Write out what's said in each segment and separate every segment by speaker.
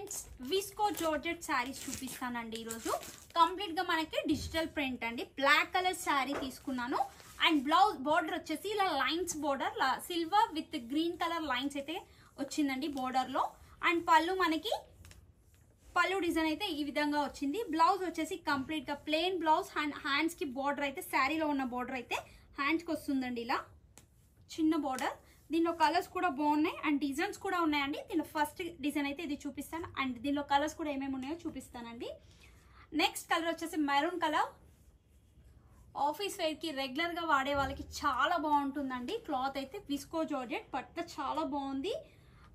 Speaker 1: Friends visco georgette saris చూపిస్తానండి ఈరోజు. కంప్లీట్గా మనకి డిజిటల్ ప్రింట్ అండి. బ్లాక్ కలర్ శారీ తీసుకున్నాను అండ్ బ్లౌజ్ బోర్డర్ వచ్చేసి ఇలా lines border silver with green colour lines అయితే వచ్చిందండి బోర్డర్లో. అండ్ పళ్ళు మనకి పళ్ళు డిజైన్ అయితే ఈ విధంగా వచ్చింది. బ్లౌజ్ వచ్చేసి కంప్లీట్గా ప్లెయిన్ బ్లౌజ్ అండ్ హ్యాండ్స్కి బోర్డర్ అయితే శారీలో ఉన్న బోర్డర్ అయితే హ్యాండ్స్కి వస్తుందండి. ఇలా చిన్న బోర్డర్. దీనిలో కలర్స్ కూడా బాగున్నాయి అండ్ డిజైన్స్ కూడా ఉన్నాయండి. దీనిలో ఫస్ట్ డిజైన్ అయితే ఇది చూపిస్తాను అండ్ దీనిలో కలర్స్ కూడా ఏమేమి ఉన్నాయో చూపిస్తానండి. నెక్స్ట్ కలర్ వచ్చేసి మెరూన్ కలర్. ఆఫీస్ వేర్కి రెగ్యులర్గా వాడే వాళ్ళకి చాలా బాగుంటుందండి. క్లాత్ అయితే విస్కో జార్జెట్ పట్ట చాలా బాగుంది.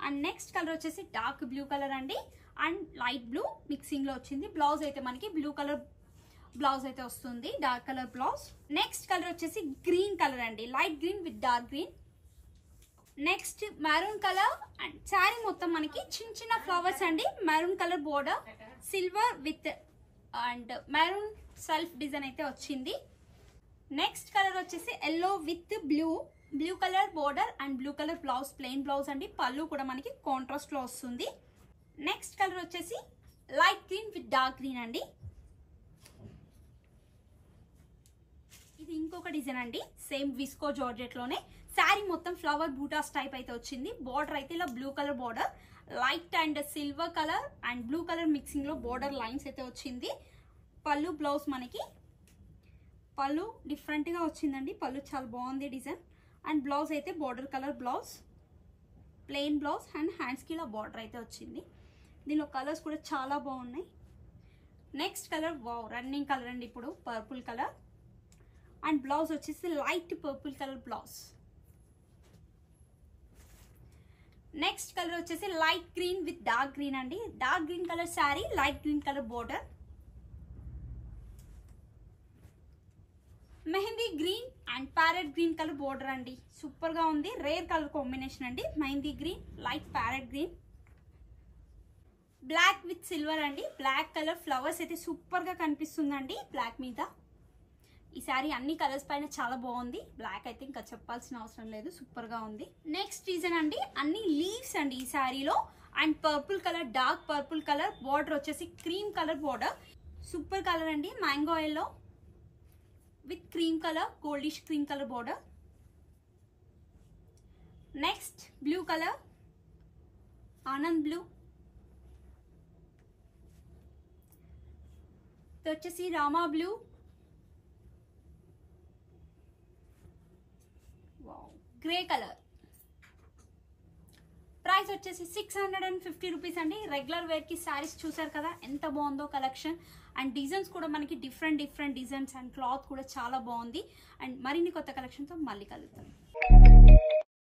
Speaker 1: అండ్ నెక్స్ట్ కలర్ వచ్చేసి డార్క్ బ్లూ కలర్ అండి అండ్ లైట్ బ్లూ మిక్సింగ్లో వచ్చింది. బ్లౌజ్ అయితే మనకి బ్లూ కలర్ బ్లౌజ్ అయితే వస్తుంది, dark colour blouse. Next colour వచ్చేసి గ్రీన్ కలర్ అండి, light green with dark green. Next maroon colour and sari మొత్తం మనకి చిన్న చిన్న ఫ్లవర్స్ అండి. Maroon colour border silver with and maroon self design అయితే వచ్చింది. నెక్స్ట్ కలర్ వచ్చేసి yellow with blue colour border and blue colour blouse, plain blouse అండి. పళ్ళు కూడా మనకి కాంట్రాస్ట్ లో వస్తుంది. నెక్స్ట్ కలర్ వచ్చేసి light green with dark green అండి. ఇది ఇంకొక డిజైన్ అండి, సేమ్ విస్కో జార్జెట్ లోనే. శారీ మొత్తం ఫ్లవర్ బూటాస్ టైప్ అయితే వచ్చింది. బోర్డర్ అయితే ఇలా blue colour border, light and silver colour and blue colour mixing లో బోర్డర్ లైన్స్ అయితే వచ్చింది. పళ్ళు బ్లౌజ్ మనకి పళ్ళు డిఫరెంట్ గా వచ్చిందండి. పళ్ళు చాలా బాగుంది డిజైన్. అండ్ బ్లౌజ్ అయితే border colour blouse, plain blouse and hands కి ఇలా బోర్డర్ అయితే వచ్చింది. దీనిలో కలర్స్ కూడా చాలా బాగున్నాయి. Next colour wow running colour అండి, ఇప్పుడు పర్పుల్ కలర్. అండ్ బ్లౌజ్ వచ్చేసి light purple colour blouse. Next colour వచ్చేసి light green with dark green అండి. Dark green colour saree, light green colour border. Mehndi green and parrot green colour border అండి. Super గా ఉంది, rare colour combination అండి. Mehndi green, light parrot green. Black with silver అండి. Black colour flowers అయితే super గా కనిపిస్తుందండి black మీద. ఈ శారీ అన్ని కలర్స్ పైన చాలా బాగుంది. బ్లాక్ అయితే ఇంకా చెప్పాల్సిన అవసరం లేదు, సూపర్ గా ఉంది. నెక్స్ట్ డిజైన్ అండి, అన్ని లీవ్స్ అండి ఈ శారీలో. And purple colour, dark purple colour. Border వచ్చేసి cream colour border, super colour అండి. Mango yellow with cream colour, goldish cream colour border. Next blue colour, Anand blue. ఇది వచ్చేసి Rama blue. Grey colour. Price వచ్చేసి 650 రూపీస్ అండి. Regular wear కి శారీస్ చూసారు కదా ఎంత బాగుందో కలెక్షన్. అండ్ డిజైన్స్ కూడా మనకి డిఫరెంట్ డిజైన్స్ అండ్ క్లాత్ కూడా చాలా బాగుంది. అండ్ మరిన్ని కొత్త కలెక్షన్తో మళ్ళీ కలుద్దాం.